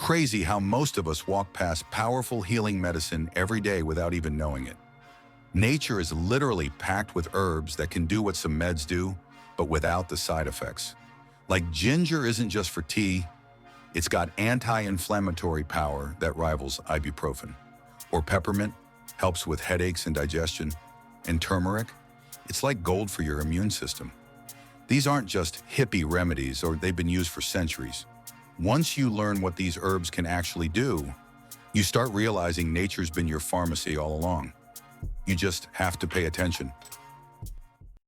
crazy how most of us walk past powerful healing medicine every day without even knowing it. Nature is literally packed with herbs that can do what some meds do, but without the side effects. Like ginger isn't just for tea, it's got anti-inflammatory power that rivals ibuprofen. Or peppermint helps with headaches and digestion. And turmeric, it's like gold for your immune system. These aren't just hippie remedies, or they've been used for centuries. Once you learn what these herbs can actually do, you start realizing nature's been your pharmacy all along. You just have to pay attention.